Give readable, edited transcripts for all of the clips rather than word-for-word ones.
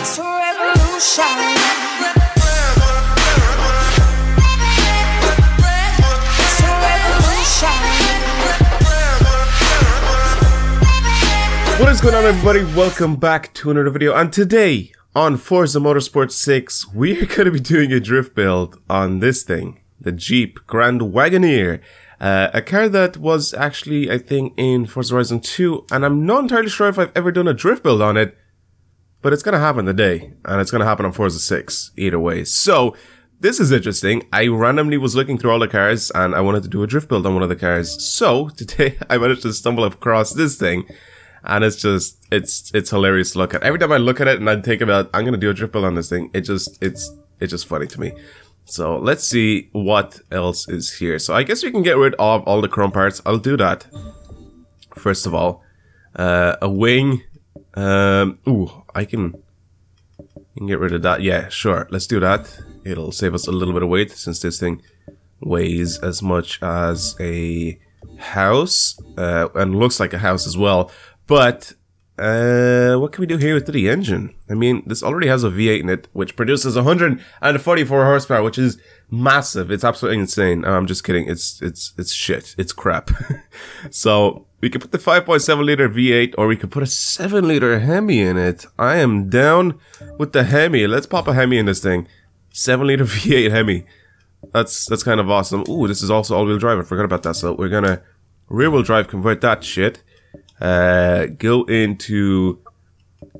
It's a revolution. It's a revolution. What is going on, everybody? Welcome back to another video, and today on Forza Motorsport 6 we're going to be doing a drift build on this thing, the Jeep Grand Wagoneer, a car that was actually, I think, in Forza Horizon 2, and I'm not entirely sure if I've ever done a drift build on it, but it's going to happen today, and it's going to happen on Forza 6 either way. So this is interesting. I randomly was looking through all the cars and I wanted to do a drift build on one of the cars. So today I managed to stumble across this thing. And it's just, it's hilarious to look at. Every time I look at it and I think about, I'm going to do a drift build on this thing, it's just funny to me. So let's see what else is here. So I guess we can get rid of all the chrome parts. I'll do that. First of all, a wing. Ooh, I can get rid of that. Yeah, sure. Let's do that. It'll save us a little bit of weight since this thing weighs as much as a house, and looks like a house as well. But what can we do here with the engine? I mean, this already has a V8 in it, which produces 144 horsepower, which is massive. It's absolutely insane. I'm just kidding. It's shit. It's crap. So we could put the 5.7 liter V8, or we could put a 7 liter Hemi in it. I am down with the Hemi. Let's pop a Hemi in this thing. 7 liter V8 Hemi. That's kind of awesome. Ooh, this is also all-wheel drive. I forgot about that. So we're gonna rear-wheel drive convert that shit. Go into...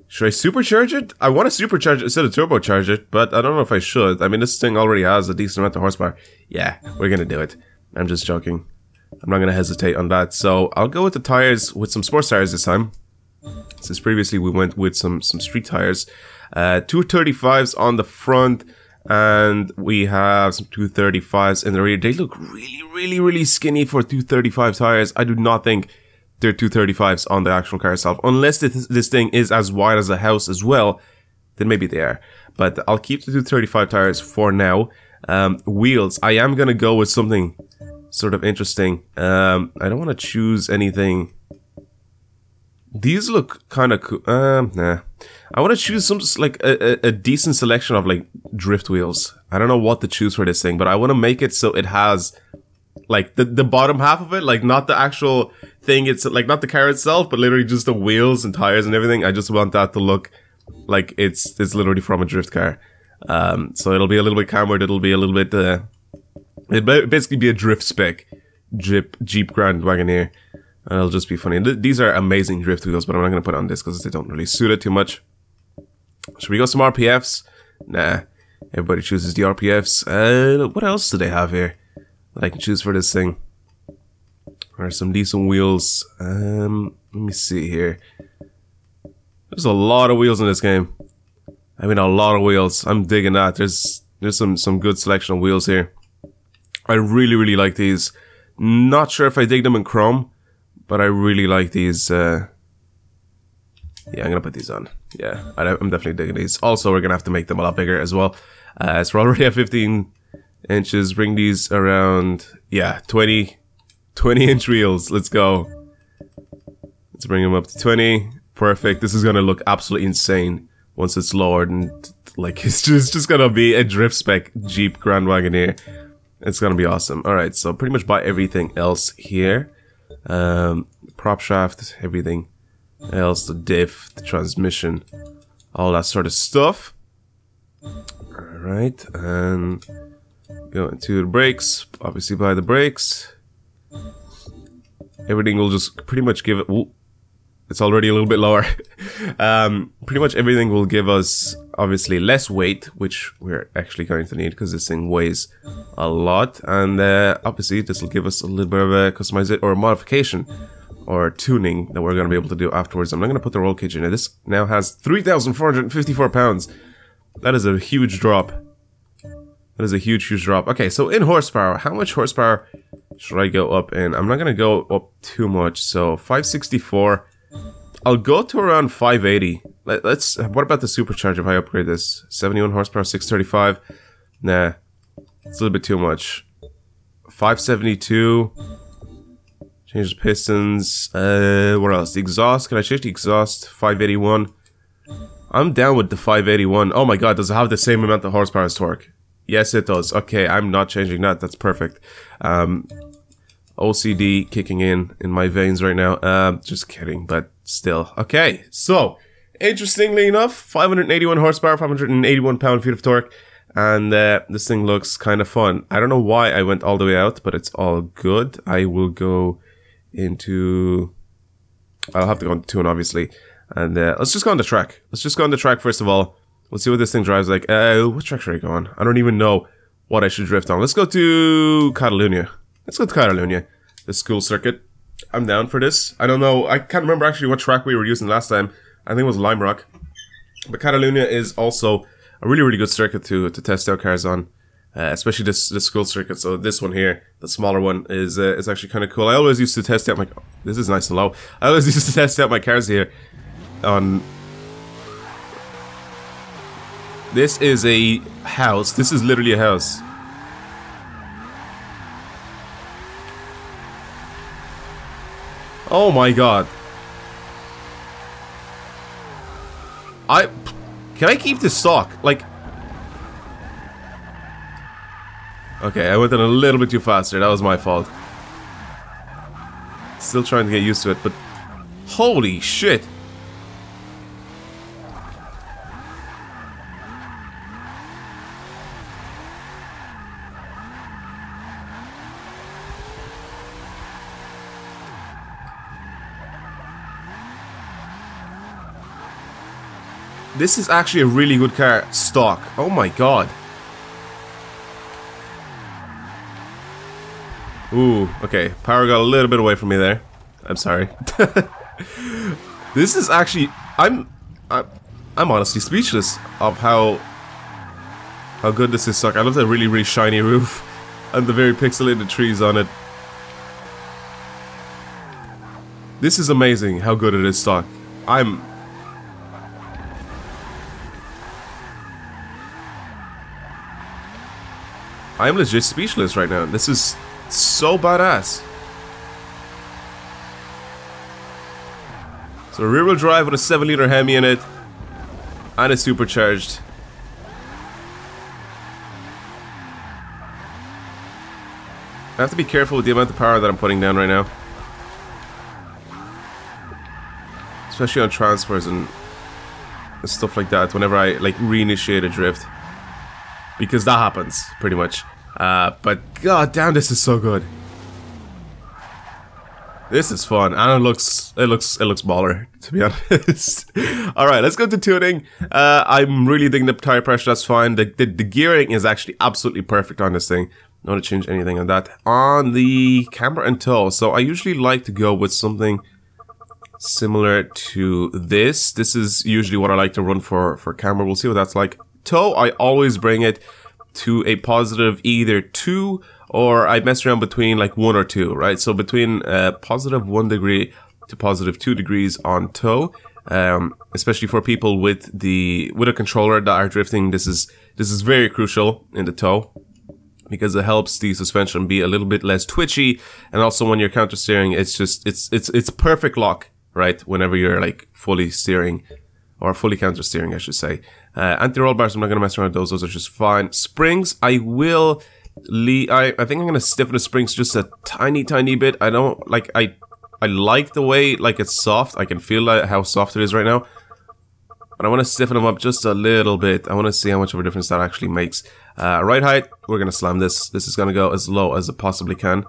Should I supercharge it? I want to supercharge it instead of turbocharge it, but I don't know if I should. I mean, this thing already has a decent amount of horsepower. Yeah, we're gonna do it. I'm just joking. I'm not gonna hesitate on that. So I'll go with the tires, with some sports tires this time, since previously we went with some street tires. 235s on the front, and we have some 235s in the rear. They look really skinny for 235 tires. I do not think they're 235s on the actual car itself. Unless this thing is as wide as a house as well, then maybe they are. But I'll keep the 235 tires for now. Wheels. I am going to go with something sort of interesting. I don't want to choose anything. These look kind of cool. Nah. I want to choose some, like, a decent selection of, like, drift wheels. I don't know what to choose for this thing, but I want to make it so it has, like, the bottom half of it, like, not the actual thing, it's, like, not the car itself, but literally just the wheels and tires and everything. I just want that to look like it's literally from a drift car. So it'll be a little bit cambered, it'll be a little bit, it'll basically be a drift spec Jeep Grand Wagoneer. And it'll just be funny. These are amazing drift wheels, but I'm not going to put on this because they don't really suit it too much. Should we go some RPFs? Nah. Everybody chooses the RPFs. What else do they have here that I can choose for this thing? There are some decent wheels. Let me see here. There's a lot of wheels in this game. I mean, a lot of wheels. I'm digging that. There's some good selection of wheels here. I really like these. Not sure if I dig them in chrome, but I really like these. Yeah, I'm gonna put these on. Yeah, I'm definitely digging these. Also, we're gonna have to make them a lot bigger as well. So we're already at 15 inches. Bring these around, yeah, 20-inch wheels. Let's go. Let's bring them up to 20. Perfect. This is gonna look absolutely insane once it's lowered, and like it's just gonna be a drift spec Jeep Grand Wagoneer. It's gonna be awesome. All right, so pretty much buy everything else here. Prop shaft, everything else, the diff, the transmission, all that sort of stuff. Alright, and go into the brakes, obviously buy the brakes. Everything will just pretty much give it, ooh, it's already a little bit lower. Pretty much everything will give us obviously less weight, which we're actually going to need because this thing weighs a lot. And obviously this will give us a little bit of a customization or a modification or tuning that we're going to be able to do afterwards. I'm not going to put the roll cage in it. This now has 3,454 pounds. That is a huge drop. That is a huge drop. Okay, so in horsepower, how much horsepower should I go up in? I'm not going to go up too much. So 564. I'll go to around 580. Let's. What about the supercharger if I upgrade this? 71 horsepower, 635. Nah, it's a little bit too much. 572. Change the pistons. What else? The exhaust. Can I change the exhaust? 581. I'm down with the 581. Oh my god, does it have the same amount of horsepower as torque? Yes, it does. Okay, I'm not changing that. That's perfect. OCD kicking in my veins right now. Just kidding, but still. Okay, so, interestingly enough, 581 horsepower, 581 pound-feet of torque. And this thing looks kind of fun. I don't know why I went all the way out, but it's all good. I will go into... I'll have to go into tune, obviously. And let's just go on the track. Let's just go on the track first of all. We'll see what this thing drives like. What track should I go on? I don't even know what I should drift on. Let's go to Catalunya. Let's go to Catalunya. The school circuit. I'm down for this. I don't know. I can't remember actually what track we were using last time. I think it was Lime Rock. But Catalunya is also a really, really good circuit to test out cars on. Especially this school circuit. So this one here, the smaller one, is actually kind of cool. I always used to test out my... This is nice and low. I always used to test out my cars here on... This is a house. This is literally a house. Oh my god. Can I keep this stock? Like... Okay, I went in a little bit too fast there. That was my fault. Still trying to get used to it, but... Holy shit! This is actually a really good car, stock. Oh my god. Ooh, okay. Power got a little bit away from me there. I'm sorry. This is actually... I'm honestly speechless of how good this is stock. I love that really, really shiny roof and the very pixelated trees on it. This is amazing how good it is stock. I'm legit speechless right now. This is so badass. So rear wheel drive with a 7-liter Hemi in it. And it's supercharged. I have to be careful with the amount of power that I'm putting down right now. Especially on transfers and stuff like that whenever I like reinitiate a drift. Because that happens, pretty much. But god damn, this is so good. This is fun, and it looks baller, to be honest. Alright, let's go to tuning. I'm really digging the tire pressure, that's fine. The gearing is actually absolutely perfect on this thing. Don't want to change anything on that. On the camber and toe, so I usually like to go with something similar to this. This is usually what I like to run for camber. We'll see what that's like. Toe, I always bring it to a positive either 2 or I mess around between like 1 or 2, right? So between positive 1 degree to positive 2 degrees on toe, especially for people with a controller that are drifting. This is very crucial in the toe because it helps the suspension be a little bit less twitchy, and also when you're counter steering, it's perfect lock, right? Whenever you're like fully steering. Or fully counter steering, I should say. Anti-roll bars, I'm not going to mess around with those. Those are just fine. Springs, I will leave... I think I'm going to stiffen the springs just a tiny, tiny bit. I don't... Like, I like the way, like, it's soft. I can feel like how soft it is right now. But I want to stiffen them up just a little bit. I want to see how much of a difference that actually makes. Ride height, we're going to slam this. This is going to go as low as it possibly can.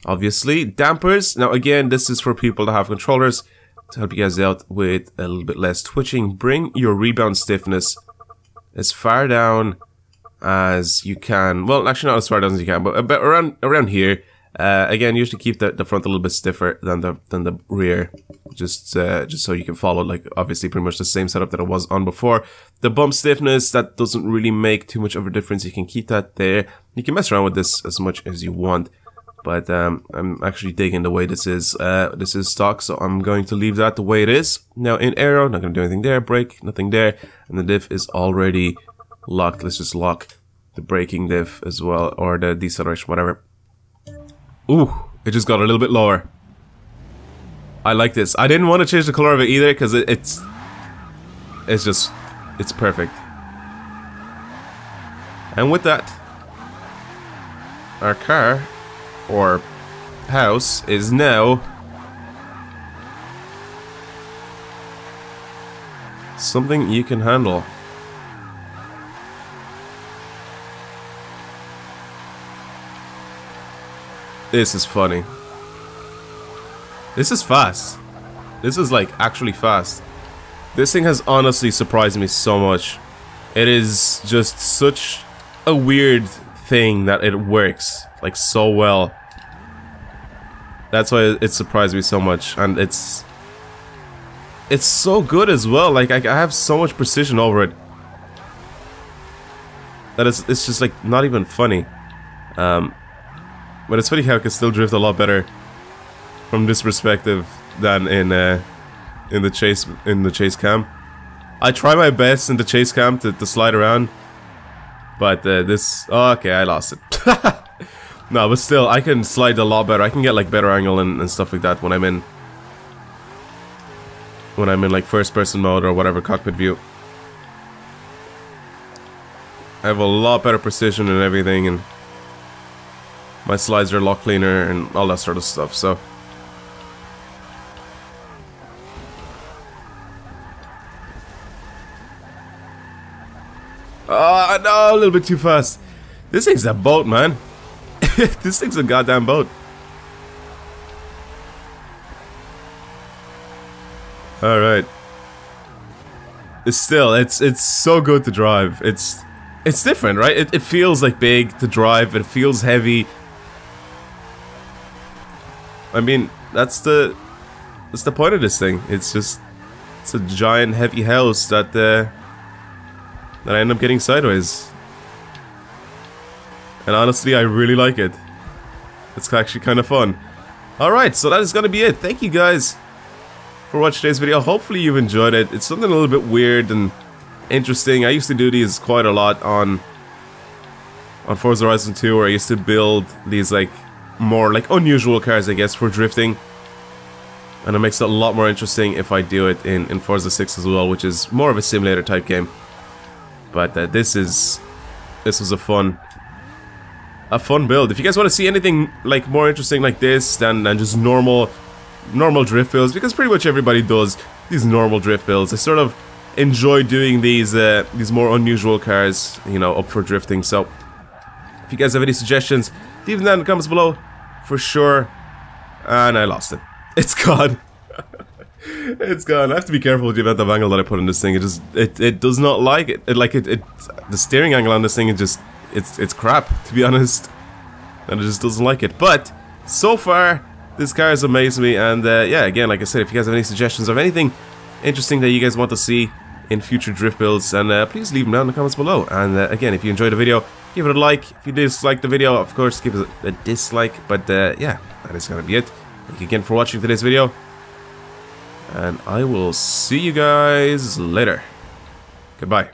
Obviously. Dampers, now again, this is for people that have controllers. To help you guys out with a little bit less twitching, bring your rebound stiffness as far down as you can. Well, actually not as far down as you can, but around here. Again, usually keep the front a little bit stiffer than the rear, just so you can follow like obviously pretty much the same setup that it was on before. The bump stiffness, that doesn't really make too much of a difference. You can keep that there. You can mess around with this as much as you want. But I'm actually digging the way this is stock, so I'm going to leave that the way it is. Now in aero, not going to do anything there. Brake, nothing there. And the diff is already locked. Let's just lock the braking diff as well, or the deceleration, whatever. Ooh, it just got a little bit lower. I like this. I didn't want to change the color of it either, because it's... it's perfect. And with that, our car, or house, is now something you can handle. This is funny. This is fast. This is like actually fast. This thing has honestly surprised me so much. It is just such a weird thing that it works like so well. That's why it surprised me so much, and it's so good as well. Like I have so much precision over it that it's just like not even funny. But it's funny how it can still drift a lot better from this perspective than in the chase cam. I try my best in the chase cam to slide around, but this, oh, okay, I lost it. No, but still, I can slide a lot better. I can get like better angle and stuff like that when I'm in like first person mode or whatever, cockpit view. I have a lot better precision and everything, and my slides are a lot cleaner and all that sort of stuff. So oh no, a little bit too fast. This thing's a boat, man. This thing's a goddamn boat. Alright. It's so good to drive. It's different, right? It feels like big to drive. It feels heavy. I mean, that's the point of this thing. It's a giant heavy house that I end up getting sideways. And honestly, I really like it. It's actually kind of fun. Alright, so that is gonna be it. Thank you guys for watching today's video. Hopefully you've enjoyed it. It's something a little bit weird and interesting. I used to do these quite a lot on Forza Horizon 2, where I used to build these like more like unusual cars, I guess, for drifting. And it makes it a lot more interesting if I do it in Forza 6 as well, which is more of a simulator type game. But this was a fun build. If you guys want to see anything like more interesting like this than just normal drift builds, because pretty much everybody does these normal drift builds, I sort of enjoy doing these more unusual cars, you know, up for drifting. So if you guys have any suggestions, leave them down in the comments below for sure. And I lost it. It's gone. It's gone. I have to be careful with the amount of angle that I put in this thing. It does not like it. The steering angle on this thing is it's crap, to be honest. And it just doesn't like it. But so far, this car has amazed me. And yeah, again, like I said, if you guys have any suggestions of anything interesting that you guys want to see in future drift builds, and please leave them down in the comments below. And again, if you enjoyed the video, give it a like. If you dislike the video, of course, give it a dislike. But yeah, that is gonna be it. Thank you again for watching today's video, and I will see you guys later. Goodbye.